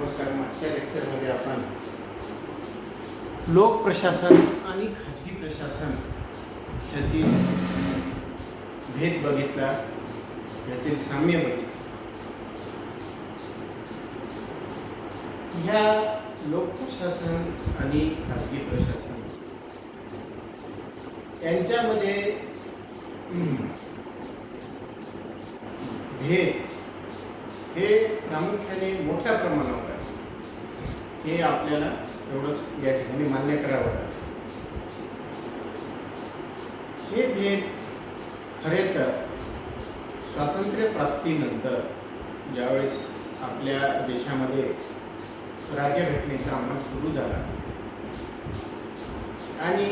नमस्कार. मागच्या लेक्चरमध्ये आपण लोक प्रशासन आणि खाजगी प्रशासन यातील भेद बघितला, यातील साम्य बघितलं. ह्या लोक प्रशासन आणि खाजगी प्रशासन यांच्यामध्ये भेद हे प्रामुख्याने मोठ्या प्रमाणावर आहे. हे आपल्याला एवढंच या ठिकाणी मान्य करावं लागेल. हे भेद खरे तर स्वातंत्र्यप्राप्तीनंतर ज्यावेळेस आपल्या देशामध्ये राज्यघटनेचा अंमल सुरू झाला आणि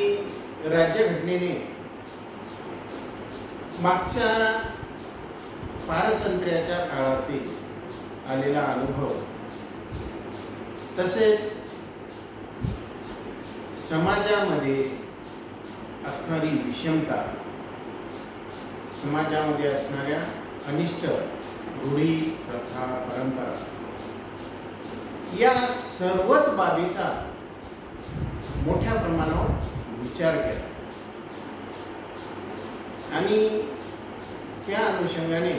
राज्यघटनेने मागच्या पारतंत्र्याच्या काळातील आलेला अनुभव तसेच समाजामध्ये असणारी विषमता, समाजामध्ये असणाऱ्या अनिष्ट रूढी, प्रथा, परंपरा या सर्वच बाबीचा मोठ्या प्रमाणावर विचार केला आणि त्या अनुषंगाने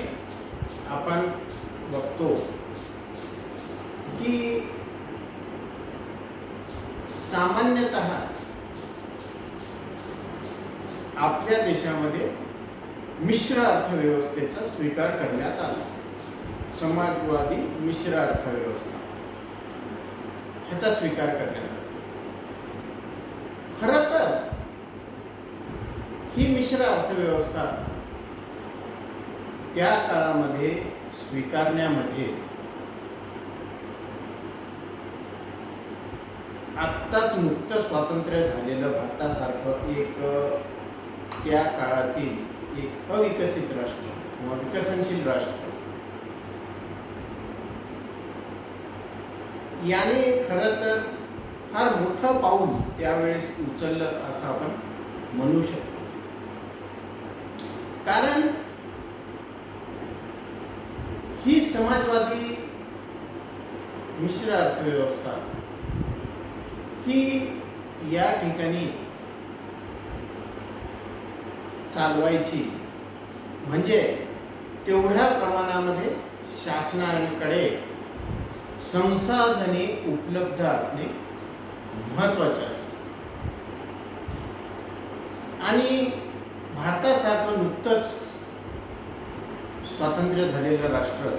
आपण बघतो की सामान्यतः आपल्या देशामध्ये मिश्र अर्थव्यवस्थेचा स्वीकार करण्यात आला. समाजवादी मिश्र अर्थव्यवस्था ह्याचा स्वीकार करण्यात आला. खरं तर ही मिश्र अर्थव्यवस्था त्या काळामध्ये स्वीकारण्यामध्ये आत्ताच मुक्त स्वातंत्र्य झालेलं भारतासारखं एक त्या काळातील एक अविकसित राष्ट्र किंवा विकसनशील राष्ट्र याने खरं तर फार मोठं पाऊल त्यावेळेस उचललं असं आपण म्हणू शकतो. कारण ही समाजवादी मिश्र अर्थव्यवस्था ही या ठिकाणी चालवायची म्हणजे तेवढ्या प्रमाणामध्ये शासनाकडे संसाधने उपलब्ध असणे महत्त्वाचे असते. आणि भारतासारखं नुकतंच स्वातंत्र्य झालेलं राष्ट्र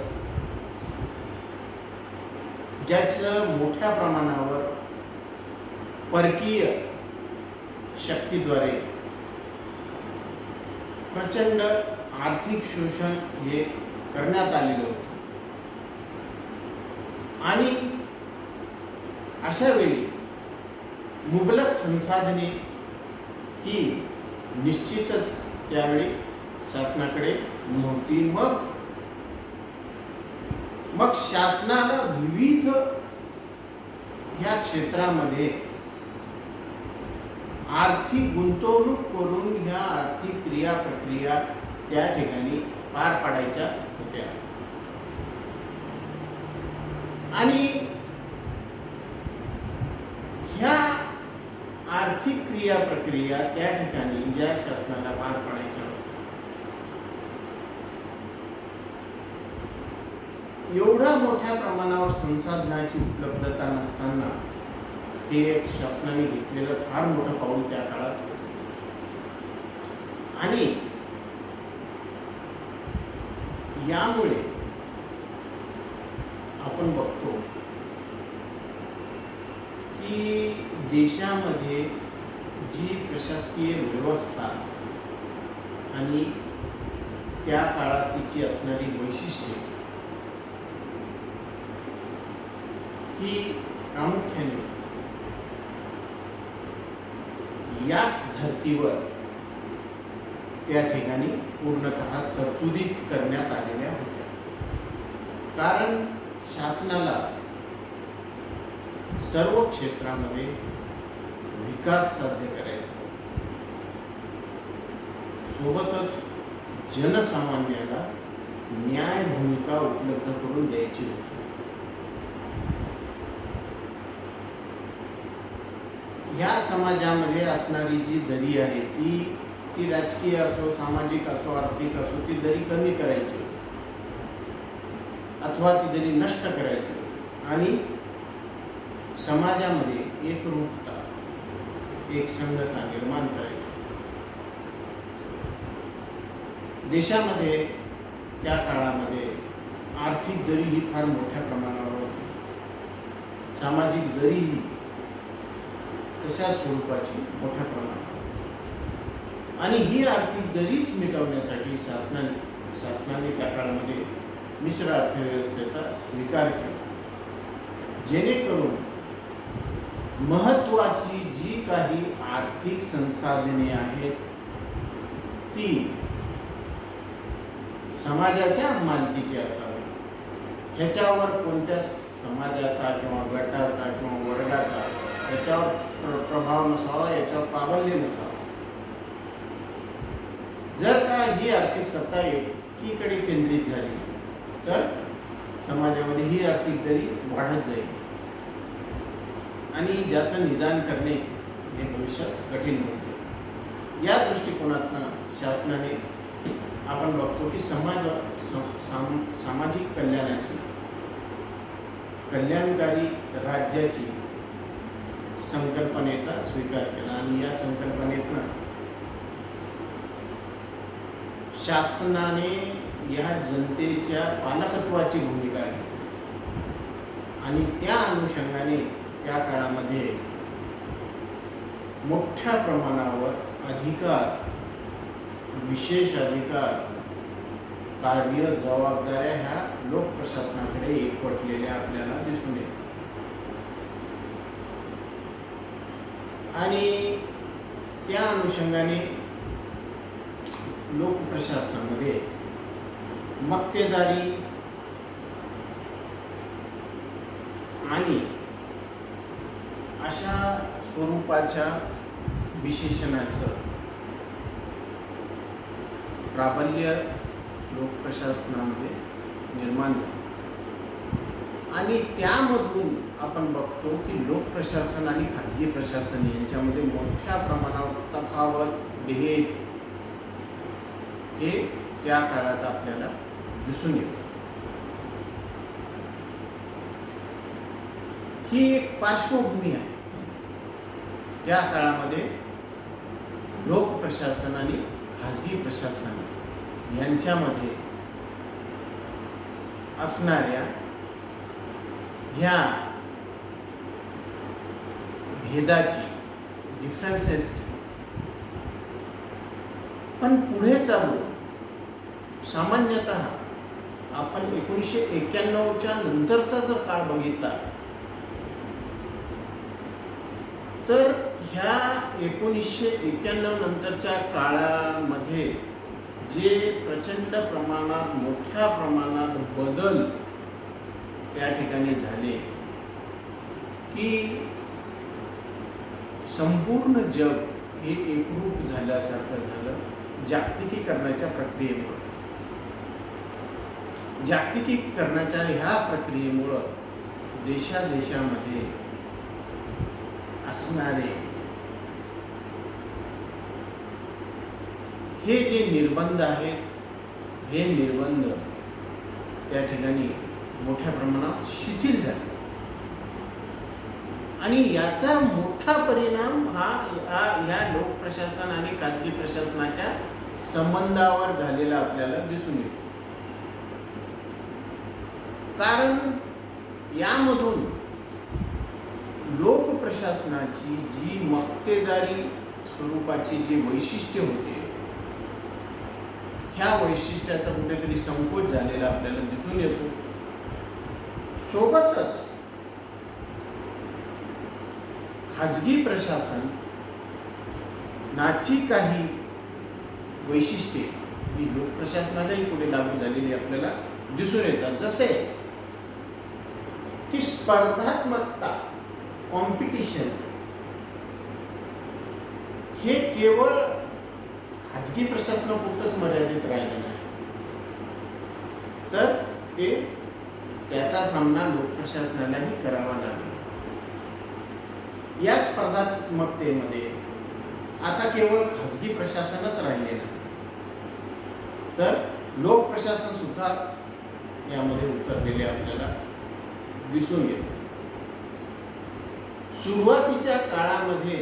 ज्याचं मोठ्या प्रमाणावर परकीय शक्तीद्वारे प्रचंड आर्थिक शोषण हे करण्यात आलेलं होतं आणि अशा वेळी मुबलक संसाधने ही निश्चितच त्यावेळी शासनाकडे नव्हती. मग शासनाला विविध ह्या क्षेत्रामध्ये आर्थिक गुंतवणूक करून ह्या आर्थिक क्रिया प्रक्रिया त्या ठिकाणी पार पाडायच्या होत्या आणि ह्या आर्थिक क्रिया प्रक्रिया त्या ठिकाणी ज्या शासनाला पार पाडायच्या होत्या एवढ्या मोठ्या प्रमाणावर संसाधनाची उपलब्धता नसताना हे एक शासनाने घेतलेलं फार मोठं पाऊल त्या काळात होतं. आणि यामुळे आपण बघतो की देशामध्ये जी प्रशासकीय व्यवस्था आणि त्या काळात तिची असणारी वैशिष्ट्ये ही प्रामुख्याने याच धर्तीवर त्या ठिकाणी पूर्णतः तरतुदीत करण्यात आलेल्या होत्या. कारण शासनाला सर्व क्षेत्रामध्ये विकास साध्य करायचा होता. सोबतच जनसामान्याला न्याय भूमिका उपलब्ध करून द्यायची होती. ह्या समाजामध्ये असणारी जी दरी आहे ती राजकीय असो, सामाजिक असो, आर्थिक असो, ती दरी कमी करायची अथवा ती दरी नष्ट करायची आणि समाजामध्ये एकरूपता, एक संघटना निर्माण करायची. देशामध्ये त्या काळामध्ये आर्थिक दरी ही फार मोठ्या प्रमाणावर होती. सामाजिक दरी ही तशा स्वरूपाची मोठ्या प्रमाणावर, आणि ही आर्थिक दरीच मिटवण्यासाठी शासनाने त्या काळामध्ये मिश्र अर्थव्यवस्थेचा स्वीकार केला, जेणेकरून महत्त्वाची जी काही आर्थिक संसाधने आहेत ती समाजाच्या मालकीची असावी. ह्याच्यावर कोणत्या समाजाचा किंवा गटाचा किंवा वर्गाचा याच्यावर प्रभाव नसावा, याच्यावर प्राबल्य नसावं. जर का ही आर्थिक सत्ता एकीकडे केंद्रित झाली तर समाजामध्ये ही आर्थिक दरी वाढत जाईल आणि ज्याचं निदान करणे हे भविष्यात कठीण होते. या दृष्टिकोनातून शासनाने आपण बघतो की सामाजिक कल्याणाची, कल्याणकारी राज्याची संकल्पनेचा स्वीकार केला आणि या संकल्पनेतनं शासनाने या जनतेच्या पालकत्वाची भूमिका घेतली आणि त्या अनुषंगाने त्या काळामध्ये मोठ्या प्रमाणावर अधिकार, विशेष अधिकार, कार्य, जबाबदाऱ्या ह्या लोकप्रशासनाकडे एकवटलेल्या आपल्याला दिसून येतात. आणि त्या अनुषंगाने लोकप्रशासनामध्ये मक्तेदारी आणि अशा स्वरूपाच्या विशेषणाचं प्राबल्य लोकप्रशासनामध्ये निर्माण झालं. आणि त्यामधून आपण बघतो की लोकप्रशासन आणि खाजगी प्रशासन यांच्यामध्ये मोठ्या प्रमाणावर तफावत, भेद हे त्या काळात आपल्याला दिसून येतं. ही एक पार्श्वभूमी आहे. त्या काळामध्ये लोकप्रशासन आणि खाजगी प्रशासन यांच्यामध्ये असणाऱ्या ह्या भेदाची, डिफरन्सेसची, पण पुढे चालू सामान्यतः आपण 1991च्या नंतरचा जर काळ बघितला तर ह्या 1991 नंतरच्या काळामध्ये जे प्रचंड प्रमाणात, मोठ्या प्रमाणात बदल त्या ठिकाणी झाले की संपूर्ण जग हे एकरूप झाल्यासारखं झालं जागतिकीकरणाच्या प्रक्रियेमुळे. जागतिकीकरणाच्या ह्या प्रक्रियेमुळं देशादेशामध्ये असणारे हे जे निर्बंध आहेत, हे निर्बंध त्या ठिकाणी मोठ्या प्रमाणात शिथिल झाले आणि याचा मोठा परिणाम हा ह्या लोकप्रशासन आणि खाजगी प्रशासनाच्या संबंधावर झालेला आपल्याला दिसून येतो. कारण यामधून लोकप्रशासनाची जी मक्तेदारी स्वरूपाची जी वैशिष्ट्य होते, ह्या वैशिष्ट्याचा कुठेतरी संकोच झालेला आपल्याला दिसून येतो. सोबतच खाजगी प्रशासन नाची काही वैशिष्ट्ये ही लोकप्रशासनालाही पुढे लागू झालेली आपल्याला दिसून येतात. जसे की स्पर्धात्मकता, कॉम्पिटिशन हे केवळ खाजगी प्रशासनापुरतंच मर्यादित राहिलं नाही, तर त्याचा सामना लोकप्रशासनालाही करावा लागेल. या स्पर्धात्मकतेमध्ये आता केवळ खाजगी प्रशासनच राहिले नाही, तर लोक प्रशासन सुद्धा यामध्ये उतरलेले आपल्याला दिसून येते. सुरुवातीच्या काळामध्ये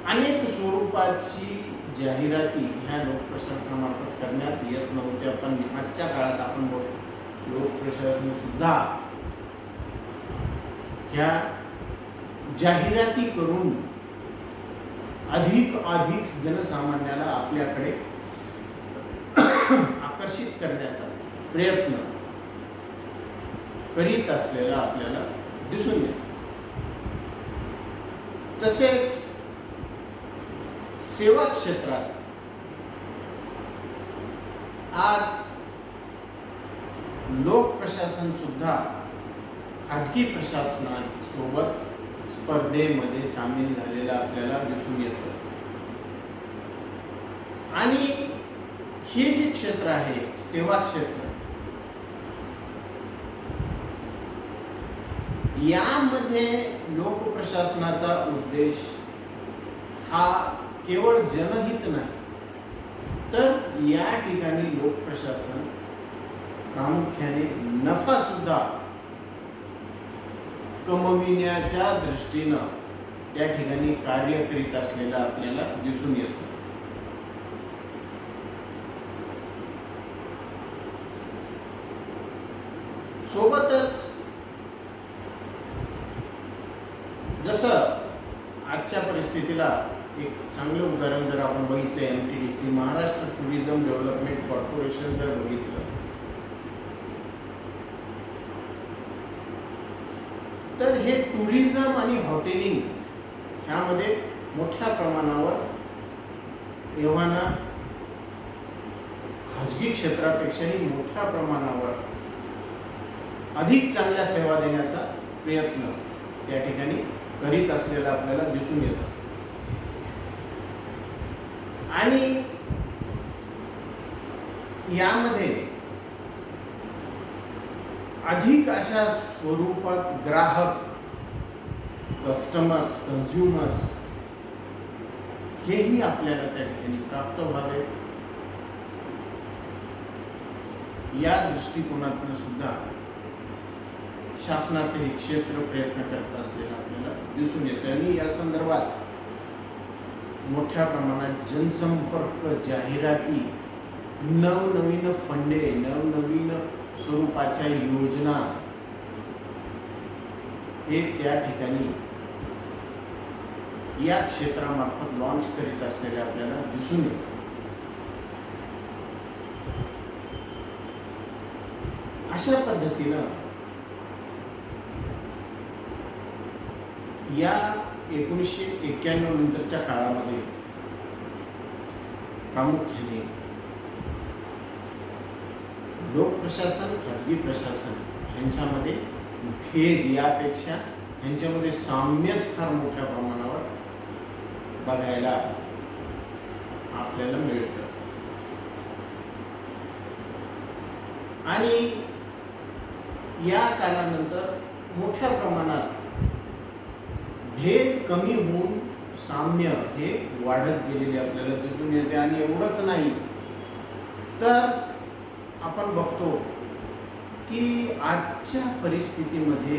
अनेक स्वरूपाची जाहिराती ह्या लोकप्रशासनामार्फत करण्यात येत नव्हत्या, पण आजच्या काळात आपण लोकप्रशासन सुद्धा ह्या जाहिराती करून अधिक जनसामान्याला आपल्याकडे आकर्षित करण्याचा प्रयत्न करीत असलेला आपल्याला दिसून येतो. तसेच सेवा क्षेत्रात आज लोक प्रशासन सुद्धा खाजगी प्रशासनासोबत स्पर्धेमध्ये सामील झालेला आपल्याला दिसून येतं. आणि हे जे क्षेत्र आहे सेवा क्षेत्र, यामध्ये लोक प्रशासनाचा उद्देश हा केवळ जनहित नाही, तर या ठिकाणी लोक प्रशासन प्रामुख्याने नफा सुद्धा कमविण्याच्या दृष्टीनं त्या ठिकाणी कार्य करीत असलेलं आपल्याला दिसून येतं. सोबतच जसं आजच्या परिस्थितीला एक चांगलं उदाहरण जर आपण बघितलं, MTDC Maharashtra tourism development corporation जर बघितलं, तर हे टुरिझम आणि हॉटेलिंग ह्यामध्ये मोठ्या प्रमाणावर एव्हाना खाजगी क्षेत्रापेक्षाही मोठ्या प्रमाणावर अधिक चांगल्या सेवा देण्याचा प्रयत्न त्या ठिकाणी करीत असलेला आपल्याला दिसून येतं. आणि यामध्ये अधिक अशा स्वरूपात ग्राहक, कस्टमर्स, कन्झ्युमर्स हेही आपल्याला त्या ठिकाणी प्राप्त व्हावे, या दृष्टिकोनातून सुद्धा शासनाचे हे क्षेत्र प्रयत्न करत असलेला आपल्याला दिसून येतं. आणि या संदर्भात मोठ्या प्रमाणात जनसंपर्क, जाहिराती, नवनवीन फंडे, नवनवीन स्वरूपाच्या योजना हे त्या ठिकाणी या क्षेत्रामार्फत लॉन्च करीत असलेले आपल्याला दिसून येतं. अशा पद्धतीनं या 1991 नंतरच्या काळामध्ये प्रामुख्याने लोक प्रशासन, खाजगी प्रशासन यांच्यामध्ये भेद यापेक्षा यांच्यामध्ये साम्यच फार मोठ्या प्रमाणावर बघायला आपल्याला मिळतं. आणि या काळानंतर मोठ्या प्रमाणात भेद कमी होऊन साम्य हे वाढत गेलेले आपल्याला दिसून येते. आणि एवढंच नाही तर आपण बघतो की आजच्या परिस्थितीमध्ये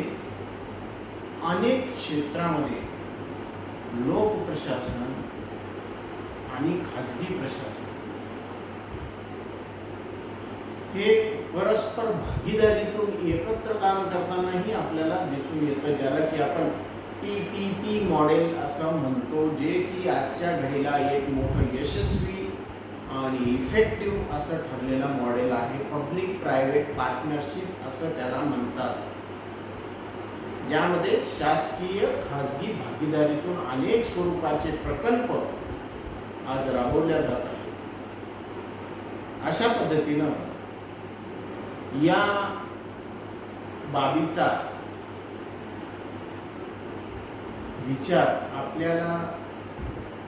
अनेक क्षेत्रामध्ये लोक प्रशासन आणि खाजगी प्रशासन हे परस्पर भागीदारीतून एकत्र काम करतानाही आपल्याला दिसून येतं, ज्याला की आपण PPP मॉडेल असं म्हणतो, जे की आजच्या घडीला एक मोठं यशस्वी आणि इफेक्टिव्ह असं ठरलेलं मॉडेल आहे. पब्लिक प्रायव्हेट पार्टनरशिप असं त्याला म्हणतात, ज्यामध्ये शासकीय खाजगी भागीदारीतून अनेक स्वरूपाचे प्रकल्प आज राबवल्या जात आहेत. अशा पद्धतीनं या बाबीचा विचार आपल्याला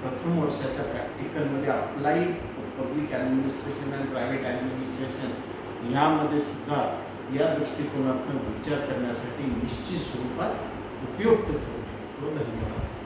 प्रथम वर्षाच्या प्रॅक्टिकलमध्ये अप्लाइड पब्लिक ॲडमिनिस्ट्रेशन आणि प्रायव्हेट ॲडमिनिस्ट्रेशन ह्यामध्ये सुद्धा या दृष्टिकोनातून विचार करण्यासाठी निश्चित स्वरूपात उपयुक्त ठरू शकतो. धन्यवाद.